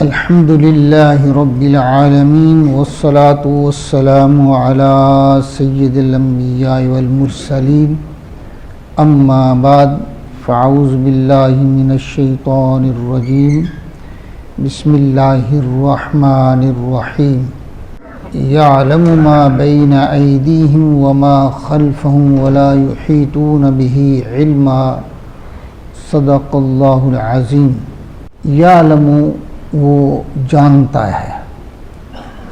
الحمد للہ رب العالمین والصلاة والسلام علی سید الانبیاء والمرسلین اما بعد فاعوذ باللہ من الشیطان الرجیم بسم اللہ الرحمن الرحیم یعلم ما بین ایدیہم وما خلفہم ولا یحیطون بہ علما صدق اللہ العظیم۔ یعلم وہ جانتا ہے،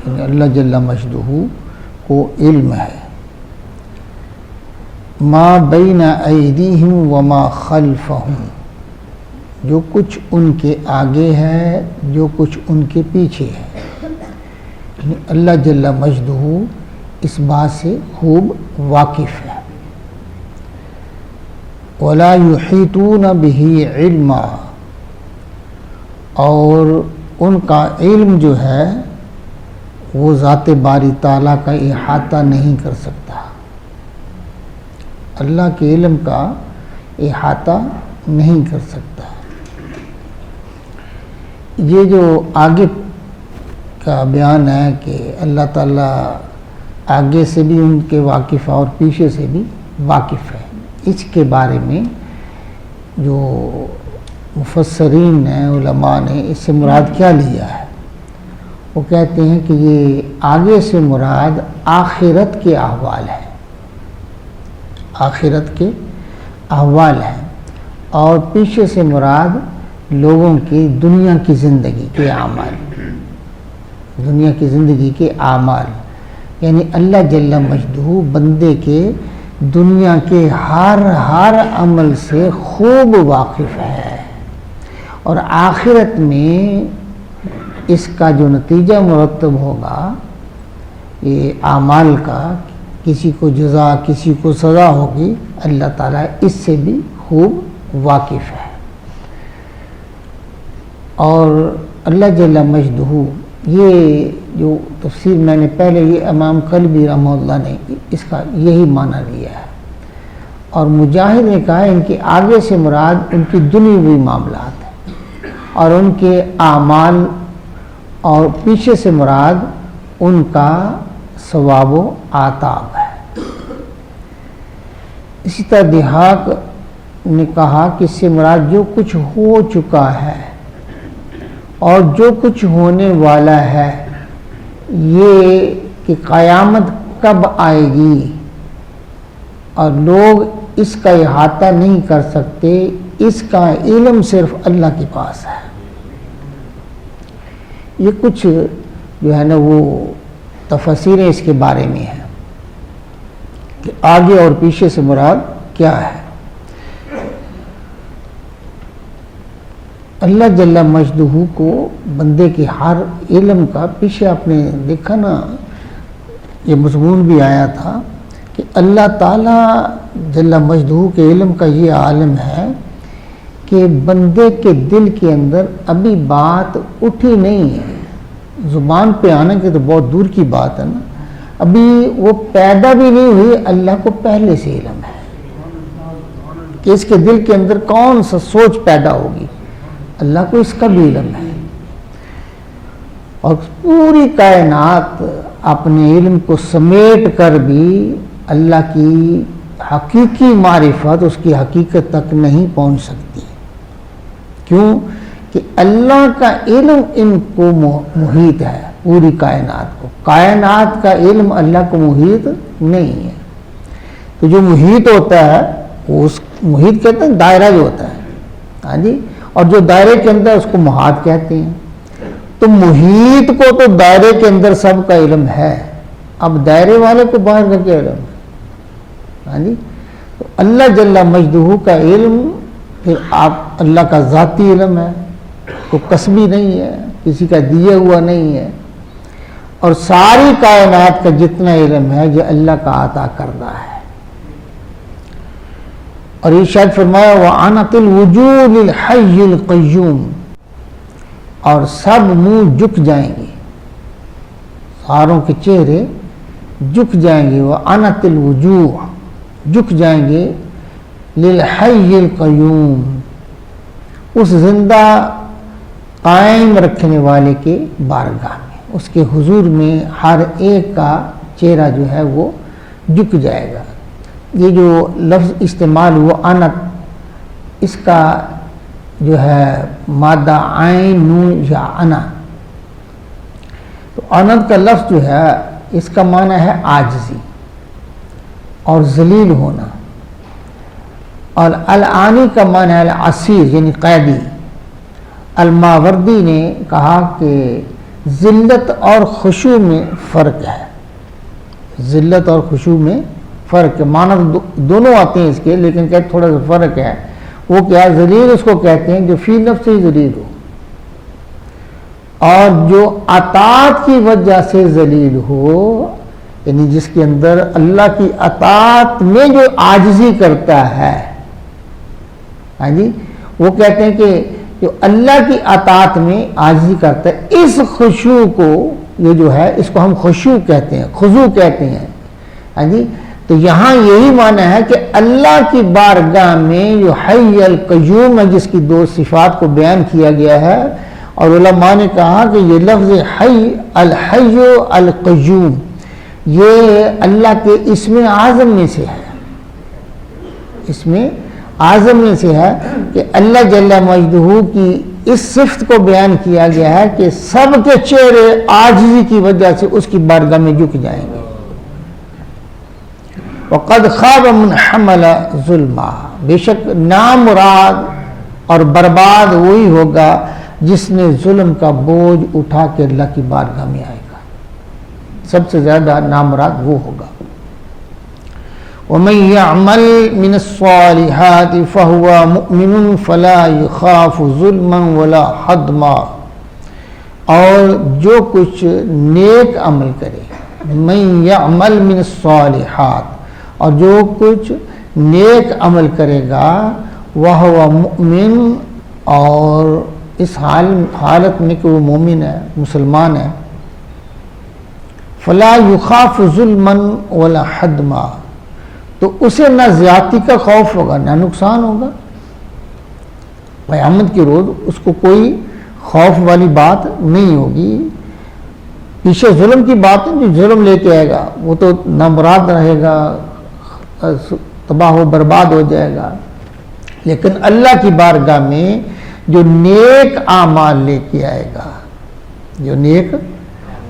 یعنی اللہ جل مجدہ کو علم ہے، ما بین ایدیہم وما خلفہم، جو کچھ ان کے آگے ہے، جو کچھ ان کے پیچھے ہے، یعنی اللہ جل مجدہ اس بات سے خوب واقف ہے۔ ولا یحیطون بہ علما، اور ان کا علم جو ہے وہ ذات باری تعالیٰ کا احاطہ نہیں کر سکتا، اللہ کے علم کا احاطہ نہیں کر سکتا۔ یہ جو آگے کا بیان ہے کہ اللہ تعالیٰ آگے سے بھی ان کے واقف ہے اور پیچھے سے بھی واقف ہے، اس کے بارے میں جو مفسرین نے، علماء نے اس سے مراد کیا لیا ہے، وہ کہتے ہیں کہ یہ آگے سے مراد آخرت کے احوال ہے، آخرت کے احوال ہیں، اور پیچھے سے مراد لوگوں کی دنیا کی زندگی کے اعمال، دنیا کی زندگی کے اعمال، یعنی اللہ جل مجدہ بندے کے دنیا کے ہر عمل سے خوب واقف ہے، اور آخرت میں اس کا جو نتیجہ مرتب ہوگا یہ اعمال کا، کسی کو جزا کسی کو سزا ہوگی، اللہ تعالیٰ اس سے بھی خوب واقف ہے۔ اور اللہ جل مجدہ، یہ جو تفسیر میں نے پہلے یہ امام قلبی رحمہ اللہ نے اس کا یہی معنی لیا ہے، اور مجاہد نے کہا ان کے آگے سے مراد ان کی دنیاوی معاملات ہیں اور ان کے اعمال، اور پیچھے سے مراد ان کا ثواب و عطاب ہے۔ اسی طرح دہاق نے کہا کہ اس سے مراد جو کچھ ہو چکا ہے اور جو کچھ ہونے والا ہے، یہ کہ قیامت کب آئے گی اور لوگ اس کا احاطہ نہیں کر سکتے، اس کا علم صرف اللہ کے پاس ہے۔ یہ کچھ جو ہے نا وہ تفسیریں اس کے بارے میں ہیں کہ آگے اور پیچھے سے مراد کیا ہے۔ اللہ جل مجدہ کو بندے کے ہر علم کا، پیچھے آپ نے دیکھا نا یہ مضمون بھی آیا تھا کہ اللہ تعالیٰ جل مجدہ کے علم کا یہ عالم ہے کہ بندے کے دل کے اندر ابھی بات اٹھی نہیں ہے، زبان پہ آنے کی تو بہت دور کی بات ہے نا، ابھی وہ پیدا بھی نہیں ہوئی، اللہ کو پہلے سے علم ہے کہ اس کے دل کے اندر کون سا سوچ پیدا ہوگی، اللہ کو اس کا بھی علم ہے، اور پوری کائنات اپنے علم کو سمیٹ کر بھی اللہ کی حقیقی معرفت، اس کی حقیقت تک نہیں پہنچ سکتی۔ کیوں کہ اللہ کا علم ان کو محیط ہے، پوری کائنات کو، کائنات کا علم اللہ کو محیط نہیں ہے۔ تو جو محیط ہوتا ہے وہ اس محیط کہتے ہیں دائرہ جو ہوتا ہے، ہاں جی، اور جو دائرے کے اندر اس کو محاط کہتے ہیں۔ تو محیط کو تو دائرے کے اندر سب کا علم ہے، اب دائرے والے کو باہر کا کیا علم ہے، ہاں جی۔ تو اللہ جل مجدہ کا علم پھر آپ اللہ کا ذاتی علم ہے، کوئی کسبی نہیں ہے، کسی کا دیا ہوا نہیں ہے، اور ساری کائنات کا جتنا علم ہے یہ اللہ کا عطا کردہ ہے۔ اور ارشاد فرمایا وَعَنَتِ الْوُجُوهُ لِلْحَيِّ الْقَيُّومِ، اور سب منہ جھک جائیں گے، ساروں کے چہرے جھک جائیں گے، وَعَنَتِ الْوُجُوهُ، جھک جائیں گے، لِلْحَيِّ الْقَيُّومِ، اس زندہ قائم رکھنے والے کے بارگاہ میں، اس کے حضور میں ہر ایک کا چہرہ جو ہے وہ جھک جائے گا۔ یہ جو لفظ استعمال ہوا انت، اس کا جو ہے مادہ عین نون یا انا، تو انت کا لفظ جو ہے اس کا معنی ہے عاجزی اور ذلیل ہونا، اور العانی کا معنی ہے العسیر یعنی قیدی۔ الماوردی نے کہا کہ ذلت اور خشوع میں فرق ہے، ذلت اور خشوع میں فرق ہے، معنی دونوں آتے ہیں اس کے، لیکن کہ تھوڑا سا فرق ہے۔ وہ کیا ذلیل اس کو کہتے ہیں جو فی نفس ہی ذلیل ہو، اور جو اطاعت کی وجہ سے ذلیل ہو، یعنی جس کے اندر اللہ کی اطاعت میں جو عاجزی کرتا ہے، ہاں جی، وہ کہتے ہیں کہ جو اللہ کی اطاعت میں عاجزی کرتا ہے، اس خشوع کو، یہ جو ہے اس کو ہم خشوع کہتے ہیں، خضوع کہتے ہیں، ہاں جی۔ تو یہاں یہی معنی ہے کہ اللہ کی بارگاہ میں جو حی القیوم ہے، جس کی دو صفات کو بیان کیا گیا ہے، اور علماء نے کہا کہ یہ لفظ حی الحی القیوم یہ اللہ کے اسم اعظم میں سے ہے، اسم اعظم میں سے ہے کہ اللہ جل مجدہ کی اس صفت کو بیان کیا گیا ہے کہ سب کے چہرے عاجزی کی وجہ سے اس کی بارگاہ میں جھک جائیں گے۔ وَقَدْ خَابَ مَنْ حَمَلَ ظُلْمًا، بے شک نامراد اور برباد وہی ہوگا جس نے ظلم کا بوجھ اٹھا کے اللہ کی بارگاہ میں آئے گا، سب سے زیادہ نامراد وہ ہوگا۔ وَمَنْ يَعْمَلْ مِنَ الصَّالِحَاتِ فَهُوَ مُؤْمِنٌ فَلَا يَخَافُ ظُلْمًا وَلَا حَدْمًا، اور جو کچھ نیک عمل کرے، مَنْ يَعْمَلْ مِنَ الصَّالِحَاتِ، اور جو کچھ نیک عمل کرے گا، وَهُوَ مُؤْمِنٌ، اور اس حالت میں کہ وہ مومن ہے، مسلمان ہے، فَلَا يُخَافُ ظُلْمًا وَلَا حَدْمًا، تو اسے نہ زیادتی کا خوف ہوگا نہ نقصان ہوگا۔ قیامت کے روز اس کو کوئی خوف والی بات نہیں ہوگی۔ پیچھے ظلم کی بات ہے، جو ظلم لے کے آئے گا وہ تو نامراد رہے گا، تباہ و برباد ہو جائے گا، لیکن اللہ کی بارگاہ میں جو نیک اعمال لے کے آئے گا، جو نیک،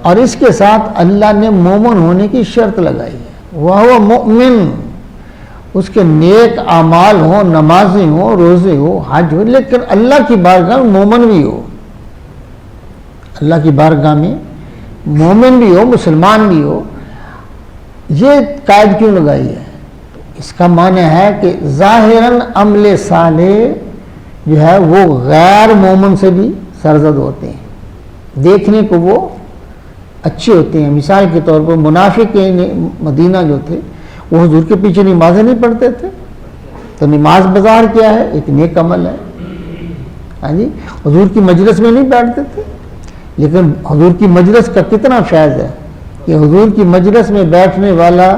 اور اس کے ساتھ اللہ نے مومن ہونے کی شرط لگائی ہے، وہ مومن، اس کے نیک اعمال ہوں، نمازیں ہوں، روزے ہو، حج ہو، لیکن اللہ کی بارگاہ میں مومن بھی ہو، اللہ کی بارگاہ میں مومن بھی ہو، مسلمان بھی ہو۔ یہ قید کیوں لگائی ہے؟ اس کا معنی ہے کہ ظاہراً عمل صالح جو ہے وہ غیر مومن سے بھی سرزد ہوتے ہیں، دیکھنے کو وہ اچھے ہوتے ہیں۔ مثال کے طور پر منافق مدینہ جو تھے وہ حضور کے پیچھے نمازیں نہیں پڑھتے تھے، تو نماز بازار کیا ہے؟ ایک نیک عمل ہے، ہاں جی۔ حضور کی مجلس میں نہیں بیٹھتے تھے، لیکن حضور کی مجلس کا کتنا فیض ہے کہ حضور کی مجلس میں بیٹھنے والا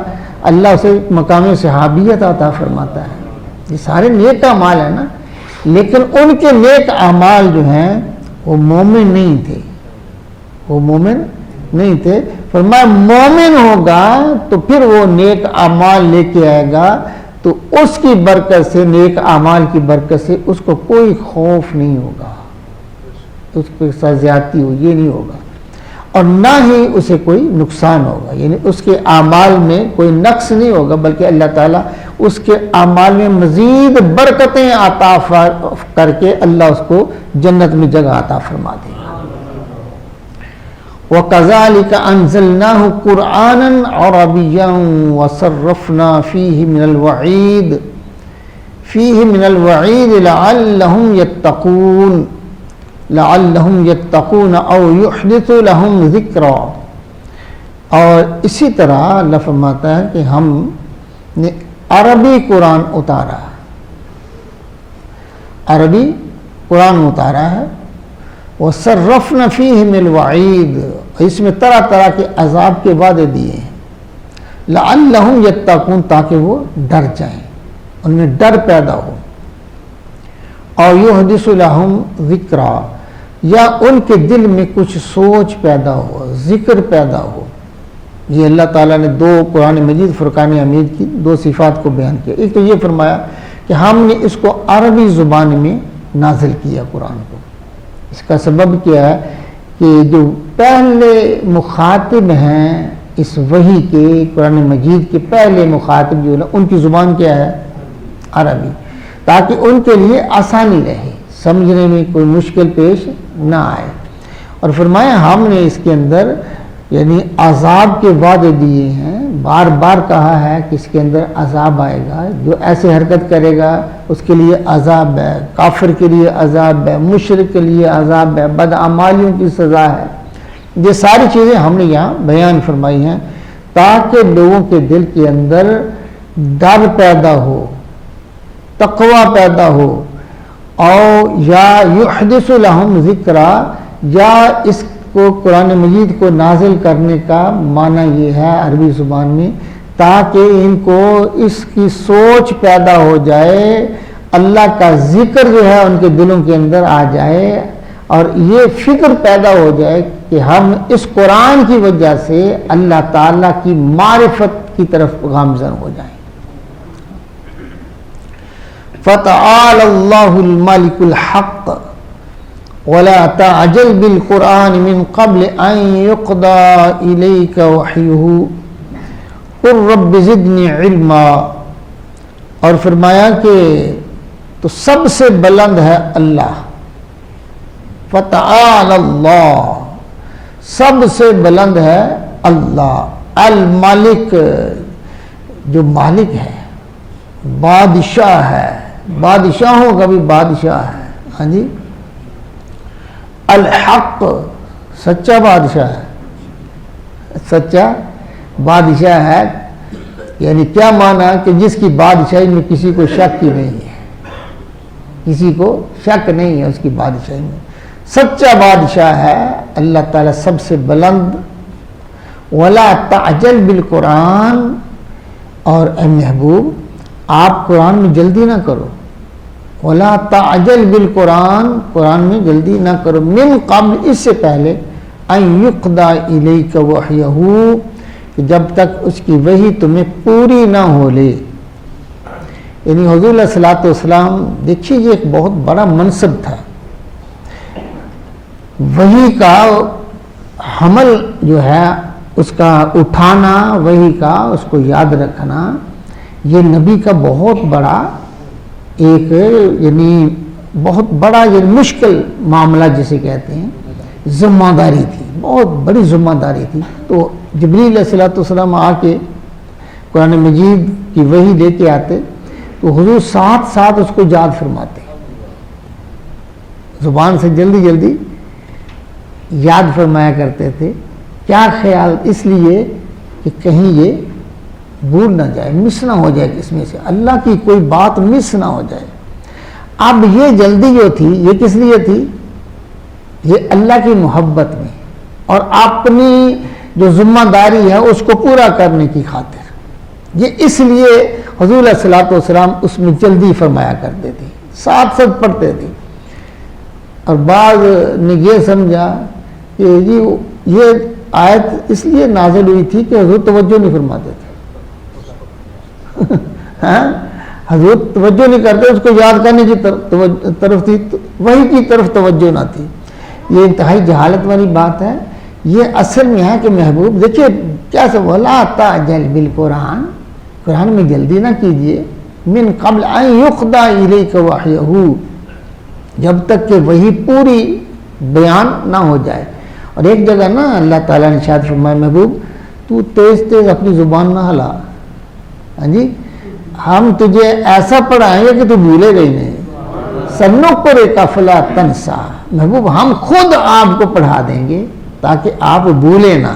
اللہ اسے مقام صحابیت عطا فرماتا ہے۔ یہ سارے نیک اعمال ہیں نا، لیکن ان کے نیک اعمال جو ہیں وہ مومن نہیں تھے، وہ مومن نہیں تھے۔ فرمایا مومن ہوگا تو پھر وہ نیک اعمال لے کے آئے گا، تو اس کی برکت سے، نیک اعمال کی برکت سے اس کو کوئی خوف نہیں ہوگا، اس کے ساتھ زیادتی ہو یہ نہیں ہوگا، اور نہ ہی اسے کوئی نقصان ہوگا، یعنی اس کے اعمال میں کوئی نقص نہیں ہوگا، بلکہ اللہ تعالیٰ اس کے اعمال میں مزید برکتیں عطا کر کے اللہ اس کو جنت میں جگہ عطا فرما دے گا۔ وَكَذَلِكَ أَنزَلْنَاهُ قُرْآنًا عَرَبِيًّا وَصَرَّفْنَا فِيهِ مِنَ الْوَعِيدِ لَعَلَّهُمْ يَتَّقُونَ أَوْ يُحْدِثُ لَهُمْ ذِكْرًا، اور اسی طرح اللہ فرماتا ہے کہ ہم نے عربی قرآن اتارا، عربی قرآن اتارا ہے، وَصَرَّفْنَا فِيهِ مِنَ الْوَعِيدِ، اس میں طرح طرح کے عذاب کے وعدے دیے ہیں، لَعَلَّهُمْ يَتَّقُونَ، تاکہ وہ ڈر جائیں، ان میں ڈر پیدا ہو، اور يُحْدِثُ لَهُمْ ذِكْرًا، یا ان کے دل میں کچھ سوچ پیدا ہو، ذکر پیدا ہو۔ یہ اللہ تعالیٰ نے دو قرآن مجید فرقان حمید کی دو صفات کو بیان کیا۔ ایک تو یہ فرمایا کہ ہم نے اس کو عربی زبان میں نازل کیا قرآن کو۔ اس کا سبب کیا ہے کہ جو پہلے مخاطب ہیں اس وحی کے، قرآن مجید کے پہلے مخاطب جو ہے ان کی زبان کیا ہے؟ عربی، تاکہ ان کے لیے آسانی رہے، سمجھنے میں کوئی مشکل پیش نہ آئے۔ اور فرمایا ہم نے اس کے اندر یعنی عذاب کے وعدے دیے ہیں، بار بار کہا ہے کہ اس کے اندر عذاب آئے گا، جو ایسے حرکت کرے گا اس کے لیے عذاب ہے، کافر کے لیے عذاب ہے، مشرک کے لیے عذاب ہے، بدعمالیوں کی سزا ہے۔ یہ ساری چیزیں ہم نے یہاں بیان فرمائی ہیں تاکہ لوگوں کے دل کے اندر ڈر پیدا ہو، تقوی پیدا ہو، اور یا یحدث لہم ذکرا، یا اس کو قرآن مجید کو نازل کرنے کا معنی یہ ہے عربی زبان میں تاکہ ان کو اس کی سوچ پیدا ہو جائے، اللہ کا ذکر جو ہے ان کے دلوں کے اندر آ جائے، اور یہ فکر پیدا ہو جائے کہ ہم اس قرآن کی وجہ سے اللہ تعالیٰ کی معرفت کی طرف گامزن ہو جائیں۔ فَتَعَالَى اللَّهُ الْمَلِكُ الْحَقِّ وَلَا تَعْجَلْ بِالْقُرْآنِ مِنْ قَبْلِ أَنْ يُقْضَى إِلَيْكَ وَحْيُهُ قُلْ رَبِّ زِدْنِي عِلْمًا۔ اور فرمایا کہ تو سب سے بلند ہے اللہ، فتعال اللہ، سب سے بلند ہے اللہ، الملک جو مالک ہے، بادشاہ ہے، بادشاہوں کا بھی بادشاہ ہے، ہاں جی، الحق سچا بادشاہ ہے، سچا بادشاہ ہے، یعنی کیا معنی کہ جس کی بادشاہی میں کسی کو شک ہی نہیں ہے، کسی کو شک نہیں ہے اس کی بادشاہی میں، سچا بادشاہ ہے اللہ تعالیٰ سب سے بلند۔ وَلَا تَعْجَلْ بِالْقُرْآنِ، اور اے محبوب آپ قرآن میں جلدی نہ کرو، وَلَا تَعْجَلْ بِالْقُرْآنِ، قرآن میں جلدی نہ کرو، من قبل اس سے پہلے، أَن يُقْضَى إِلَيْكَ وَحْيُهُ، کہ جب تک اس کی وحی تمہیں پوری نہ ہو لے۔ یعنی حضور علیہ الصلوۃ والسلام دیکھیے یہ ایک بہت بڑا منصب تھا، وحی کا حمل جو ہے اس کا اٹھانا، وحی کا اس کو یاد رکھنا، یہ نبی کا بہت بڑا ایک یعنی بہت بڑا یہ مشکل معاملہ جسے کہتے ہیں، ذمہ داری تھی، بہت بڑی ذمہ داری تھی۔ تو جبریل علیہ الصلوۃ والسلام آ کے قرآن مجید کی وحی لے کے آتے تو حضور ساتھ ساتھ اس کو یاد فرماتے، زبان سے جلدی جلدی یاد فرمایا کرتے تھے۔ کیا خیال؟ اس لیے کہ کہیں یہ بھول نہ جائے، مس نہ ہو جائے، اس میں سے اللہ کی کوئی بات مس نہ ہو جائے۔ اب یہ جلدی جو تھی یہ کس لیے تھی؟ یہ اللہ کی محبت میں اور اپنی جو ذمہ داری ہے اس کو پورا کرنے کی خاطر، یہ اس لیے حضور علیہ الصلوۃ والسلام اس میں جلدی فرمایا کرتے تھے، ساتھ ساتھ پڑھتے تھے۔ اور بعض نے یہ سمجھا کہ جی یہ آیت اس لیے نازل ہوئی تھی کہ حضور توجہ نہیں فرماتے تھے، حضور توجہ نہیں کرتے، اس کو یاد کرنے کی طرف تھی، وہی کی طرف توجہ نہ تھی۔ یہ انتہائی جہالت والی بات ہے۔ یہ اصل میں ہے کہ محبوب دیکھیے کیا سب وَلَا تَعْجَلْ بِالْقُرْآنِ، قرآن میں جلدی نہ کیجئے، من قبل ان یقضی الیک وحیہ، جب تک کہ وہی پوری بیان نہ ہو جائے۔ اور ایک جگہ نا اللہ تعالیٰ نے ارشاد فرمایا محبوب تو تیز تیز اپنی زبان نہ ہلا، ہاں جی، ہم تجھے ایسا پڑھائیں گے کہ تو بھولے گئی نہیں، سنقرئک فلا تنسیٰ، محبوب ہم خود آپ کو پڑھا دیں گے تاکہ آپ بھولے نہ،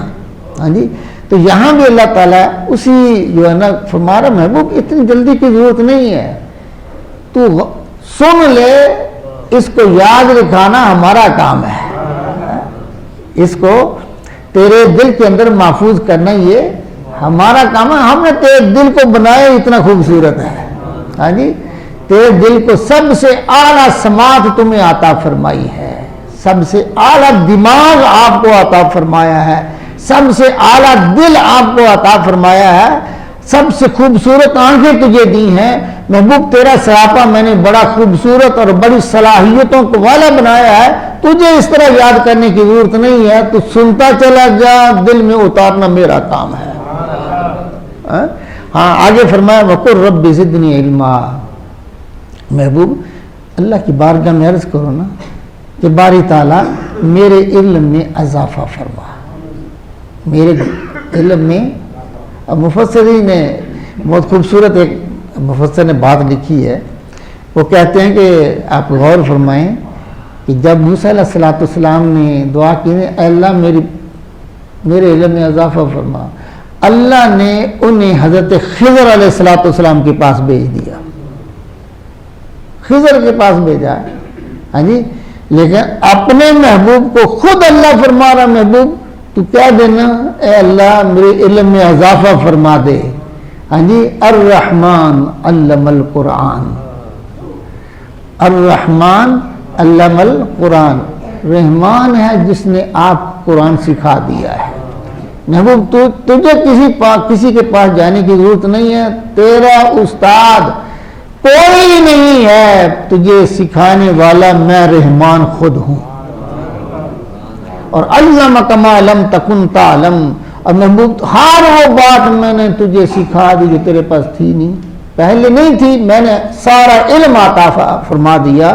ہاں جی۔ تو یہاں بھی اللہ تعالیٰ اسی جو ہے نا فرما رہا محبوب اتنی جلدی کی ضرورت نہیں ہے، تو سن لے، اس کو یاد رکھانا ہمارا کام ہے، اس کو تیرے دل کے اندر محفوظ کرنا یہ ہمارا کام ہے۔ ہم نے تیرے دل کو بنایا اتنا خوبصورت ہے، ہاں جی، تیرے دل کو سب سے اعلیٰ سماعت تمہیں عطا فرمائی ہے، سب سے اعلیٰ دماغ آپ کو عطا فرمایا ہے، سب سے اعلیٰ دل آپ کو عطا فرمایا ہے، سب سے خوبصورت آنکھیں تجھے دی ہیں۔ محبوب تیرا سراپا میں نے بڑا خوبصورت اور بڑی صلاحیتوں کو والا بنایا ہے، تجھے اس طرح یاد کرنے کی ضرورت نہیں ہے، تو سنتا چلا جا، دل میں اتارنا میرا کام ہے۔ ہاں آگے فرمایا وَقُلْ رَبِّ زِدْنِي عِلْمًا، محبوب اللہ کی بارگاہ میں عرض کرو نا کہ باری تعالیٰ میرے علم میں اضافہ فرما، میرے علم میں۔ اب مفسرین نے بہت خوبصورت ایک مفسر نے بات لکھی ہے، وہ کہتے ہیں کہ آپ غور فرمائیں کہ جب موسیٰ علیہ السلام نے دعا کی اے اللہ میرے علم میں اضافہ فرما، اللہ نے انہیں حضرت خضر علیہ السلام کے پاس بھیج دیا، خضر کے پاس بھیجا، ہاں جی، لیکن اپنے محبوب کو خود اللہ فرما رہا محبوب تو کیا دینا، اے اللہ میرے علم میں اضافہ فرما دے، ہاں جی، الرحمن علم القرآن، الرحمن علم القرآن، رحمان ہے جس نے آپ قرآن سکھا دیا ہے۔ محبوب تجھے کسی کے پاس جانے کی ضرورت نہیں ہے، تیرا استاد کوئی نہیں ہے، تجھے سکھانے والا میں رحمان خود ہوں۔ اور علمک ما لم تکن تعلم، اور محبوب ہر وہ بات میں نے تجھے سکھا دی جو تیرے پاس تھی نہیں، پہلے نہیں تھی، میں نے سارا علم عطا فرما دیا،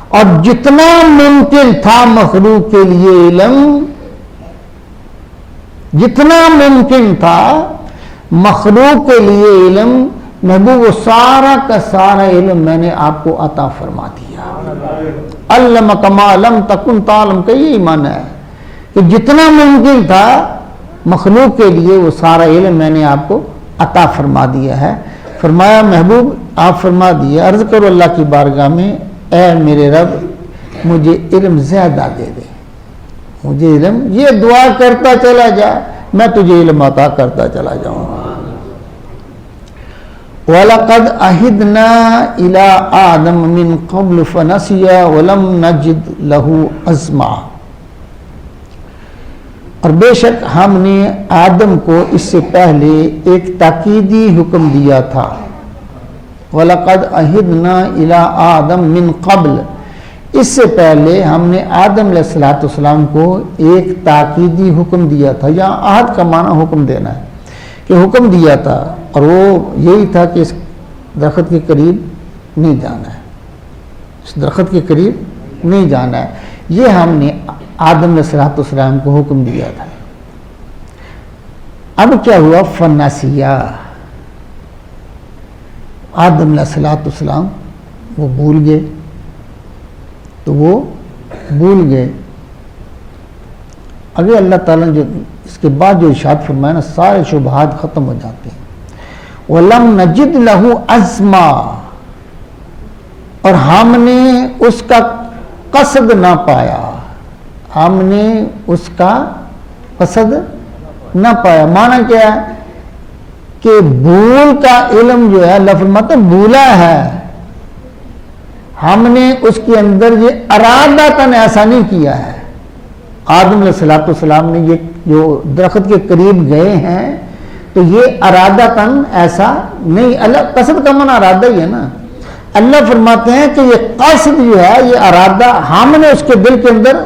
اور جتنا ممکن تھا مخلوق کے لیے علم، جتنا ممکن تھا مخلوق کے لیے علم، محبوب وہ سارا کا سارا علم میں نے آپ کو عطا فرما دیا۔ علمک ما لم تکن تعلم کا یہی معنی ہے کہ جتنا ممکن تھا مخلوق کے لیے وہ سارا علم میں نے آپ کو عطا فرما دیا ہے۔ فرمایا محبوب آپ فرما دیا، عرض کرو اللہ کی بارگاہ میں اے میرے رب مجھے علم زیادہ دے دے، مجھے علم، یہ دعا کرتا چلا جا میں تجھے علم عطا کرتا چلا جاؤں گا۔ وَلَقَدْ عَهِدْنَا إِلَىٰ آدَمَ مِنْ قَبْلُ فَنَسِيَ وَلَمْ نَجِدْ لَهُ عَزْمًا، اور بے شک ہم نے آدم کو اس سے پہلے ایک تاکیدی حکم دیا تھا۔ وَلَقَدْ عَهِدْنَا إِلَىٰ آدَمَ مِنْ قَبْلُ، اس سے پہلے ہم نے آدم علیہ السلام کو ایک تاکیدی حکم دیا تھا، یہاں عہد کا معنی حکم دینا ہے، کہ حکم دیا تھا، اور وہ یہی تھا کہ اس درخت کے قریب نہیں جانا ہے، اس درخت کے قریب نہیں جانا ہے، یہ ہم نے آدم علیہ السلام کو حکم دیا تھا۔ اب کیا ہوا، فناسیہ، آدم علیہ السلام وہ بھول گئے، تو وہ بھول گئے۔ اگر اللہ تعالیٰ نے جو اس کے بعد جو ارشاد فرمایا نا، سارے شبہات ختم ہو جاتے ہیں۔ وَلَمْ نَجِدْ لَهُ عَزْمًا، اور ہم نے اس کا قصد نہ پایا، ہم نے اس کا قصد نہ پایا۔ معنی کیا ہے کہ بھول کا علم جو ہے اللہ فرماتا ہے بھولا ہے، ہم نے اس کے اندر یہ ارادتاً ایسا نہیں کیا ہے۔ آدم علیہ السلام نے یہ جو درخت کے قریب گئے ہیں تو یہ ارادتاً ایسا نہیں، اللہ قصد کا معنی ارادہ ہی ہے نا۔ اللہ فرماتے ہیں کہ یہ قصد جو ہے، یہ ارادہ ہم نے اس کے دل کے اندر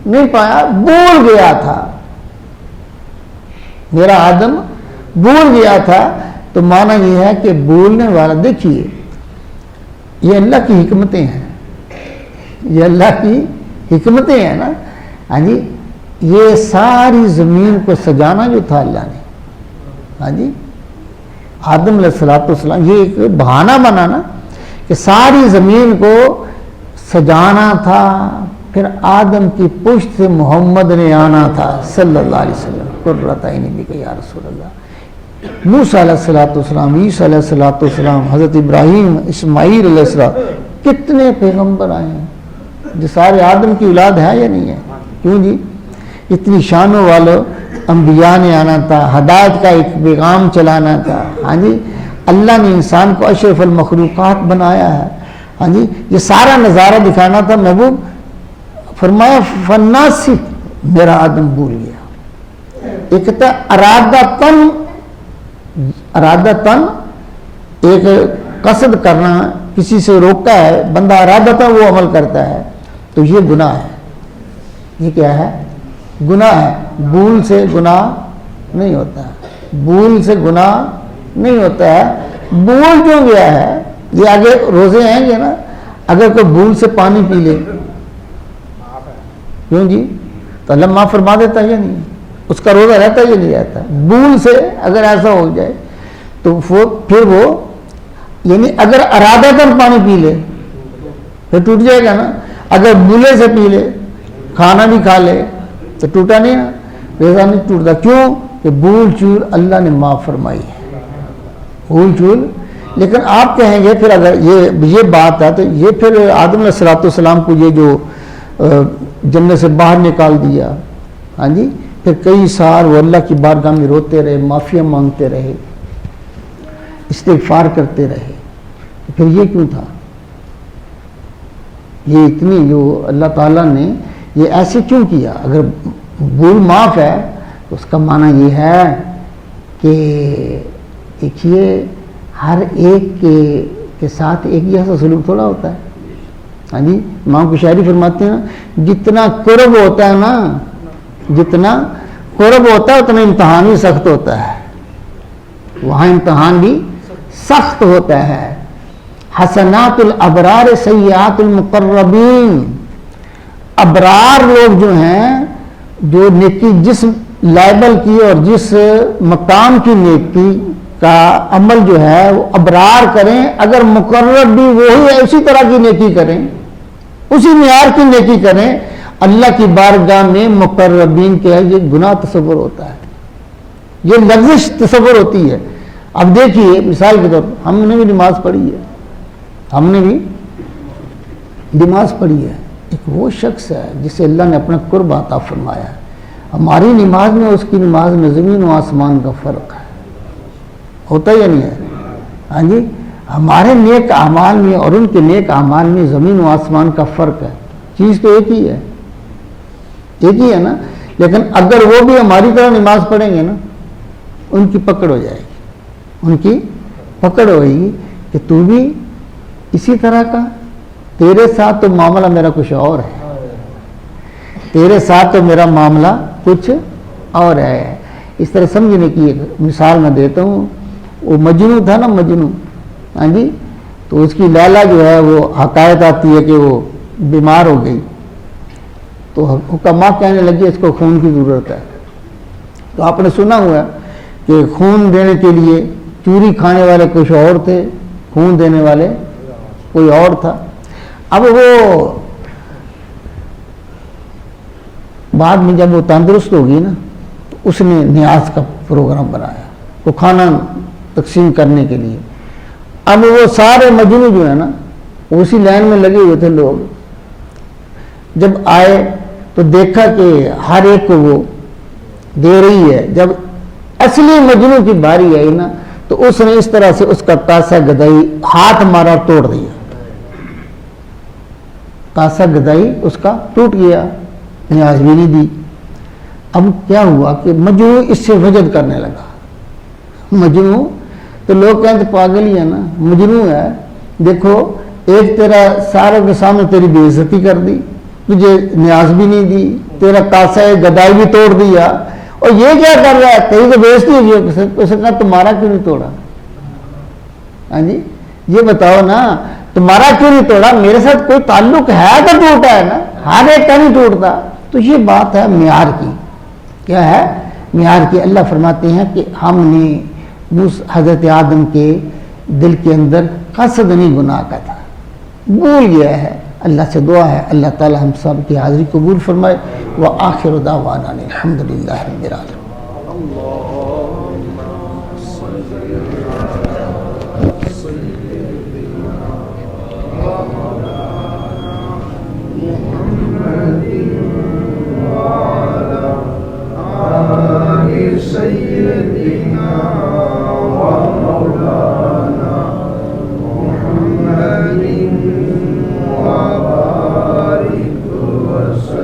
نہیں پایا، بھول گیا تھا، میرا آدم بھول گیا تھا۔ تو معنی یہ ہے کہ بھولنے والا، دیکھیے یہ اللہ کی حکمتیں ہیں، یہ اللہ کی حکمتیں ہیں نا، ہاں جی، یہ ساری زمین کو سجانا جو تھا اللہ نے، ہاں جی، آدم علیہ السلام، یہ ایک بہانہ بنانا کہ ساری زمین کو سجانا تھا، پھر آدم کی پشت سے محمد نے آنا تھا صلی اللہ علیہ وسلم، قرۃ عین بک یا رسول اللہ۔ موسیٰ علیہ السلام، عیسیٰ علیہ السلام، حضرت ابراہیم، اسماعیل علیہ السلام، کتنے پیغمبر آئے ہیں جو سارے آدم کی اولاد ہے یا نہیں ہے؟ کیوں جی، اتنی شانوں والوں انبیاء نے آنا تھا، ہدایت کا ایک پیغام چلانا تھا، ہاں جی، اللہ نے انسان کو اشرف المخلوقات بنایا ہے، ہاں جی، یہ سارا نظارہ دکھانا تھا۔ محبوب فرمایا فناسیت، میرا آدم بھول گیا. ایک کہتا ہے ارادتن، ایک قصد کرنا، کسی سے روکا ہے بندہ ارادتن وہ عمل کرتا ہے تو یہ گناہ ہے. یہ کیا ہے؟ گناہ ہے. بھول سے گناہ نہیں ہوتا ہے، بھول سے گناہ نہیں ہوتا ہے. بھول جو گیا ہے، یہ آگے روزے ہیں گے نا، اگر کوئی بھول سے پانی پی لے کیوں جی تو اللہ معاف فرما دیتا ہے یا نہیں؟ اس کا روزہ رہتا ہے یا نہیں رہتا؟ بھول سے اگر ایسا ہو جائے تو پھر وہ یعنی اگر ارادتاً پانی پی لے پھر ٹوٹ جائے گا نا. اگر بھولے سے پی لے، کھانا بھی کھا لے تو ٹوٹا نہیں نا، روزہ نہیں ٹوٹتا. کیوں کہ بھول چول اللہ نے معاف فرمائی ہے، بھول چول. لیکن آپ کہیں گے پھر اگر یہ بات ہے تو یہ پھر آدم علیہ السلام کو یہ جو جنت سے باہر نکال دیا، ہاں جی، پھر کئی سال وہ اللہ کی بارگاہ میں روتے رہے، معافیاں مانگتے رہے، استغفار کرتے رہے، پھر یہ کیوں تھا؟ یہ اتنی جو اللہ تعالیٰ نے یہ ایسے کیوں کیا؟ اگر بھول معاف ہے تو اس کا معنی یہ ہے کہ دیکھیے ہر ایک کے ساتھ ایک جیسا سلوک تھوڑا ہوتا ہے. ہاں جی، امام شاعری فرماتے ہیں نا، جتنا قرب ہوتا ہے نا، جتنا قرب ہوتا ہے اتنا امتحان بھی سخت ہوتا ہے. وہاں امتحان بھی سخت ہوتا ہے. حسنات الابرار سیئات المقربین، ابرار لوگ جو ہیں، جو نیکی جس لیبل کی اور جس مقام کی نیکی کا عمل جو ہے وہ ابرار کریں، اگر مقرب بھی وہی ہے اسی طرح کی نیکی کریں، اسی معیار کی نیکی کریں، اللہ کی بارگاہ میں مقربین کے یہ گناہ تصور ہوتا ہے، یہ لغزش تصور ہوتی ہے. اب دیکھیے مثال کے طور پر ہم نے بھی نماز پڑھی ہے، ہم نے بھی نماز پڑھی ہے. ایک وہ شخص ہے جسے اللہ نے اپنا قرب عطا فرمایا ہے. ہماری نماز میں اس کی نماز میں زمین و آسمان کا فرق ہے، ہوتا یا نہیں ہے؟ ہاں جی، ہمارے نیک اعمال میں اور ان کے نیک اعمال میں زمین و آسمان کا فرق ہے. چیز تو ایک ہی ہے، ایک ہی ہے نا. لیکن اگر وہ بھی ہماری طرح نماز پڑھیں گے نا، ان کی پکڑ ہو جائے گی، ان کی پکڑ ہوئے گی کہ تو بھی اسی طرح کا، تیرے ساتھ تو معاملہ میرا کچھ اور ہے، تیرے ساتھ تو میرا معاملہ کچھ اور ہے. اس طرح سمجھنے کی ایک مثال میں دیتا ہوں. وہ مجنو تھا نا، مجنو، ہاں جی، تو اس کی لیلا جو ہے وہ حکایت آتی ہے کہ وہ بیمار ہو گئی تو حکماء کہنے لگے اس کو خون کی ضرورت ہے. تو آپ نے سنا ہوا کہ خون دینے کے لیے چوری کھانے والے کچھ اور تھے، خون دینے والے کوئی اور تھا. اب وہ بعد میں جب وہ تندرست ہوگی نا تو اس نے نیاز کا پروگرام بنایا وہ کھانا تقسیم کرنے کے لیے. اب وہ سارے مجنو جو ہے نا اسی لائن میں لگے ہوئے تھے لوگ. جب آئے تو دیکھا کہ ہر ایک کو وہ دے رہی ہے. جب اصلی مجنو کی باری آئی نا تو اس نے اس طرح سے اس کا کاسا گدائی ہاتھ مارا، توڑ دیا. کاسا گدائی اس کا ٹوٹ گیا، نیاز بھی نہیں دی. اب کیا ہوا کہ مجنو اس سے وجد کرنے لگا. مجنو تو لوگ کہیں تو پاگل ہی ہے نا، مجنو ہے. دیکھو ایک تیرا ساروں کے سامنے تیری بے عزتی کر دی، تجھے نیاز بھی نہیں دی، تیرا کاسا گدائی بھی توڑ دیا، اور یہ کیا کر رہا ہے؟ کہیں تو بےعزتی ہوگی. اسے کہا تمہارا کیوں نہیں توڑا؟ ہاں جی، یہ بتاؤ نا، تمہارا کیوں نہیں توڑا؟ میرے ساتھ کوئی تعلق ہے تو ٹوٹا ہے نا، ہر ایک کا نہیں ٹوٹتا. تو یہ بات ہے معیار کی. کیا ہے؟ معیار کی. اللہ فرماتے ہیں کہ ہم نے حضرت آدم کے دل کے اندر قصد نہیں گناہ کا تھا، بھول گیا ہے. اللہ سے دعا ہے اللہ تعالی ہم سب کی حاضری قبول فرمائے. وآخر دعوانا الحمدللہ رب العالمین. وبارك وسلم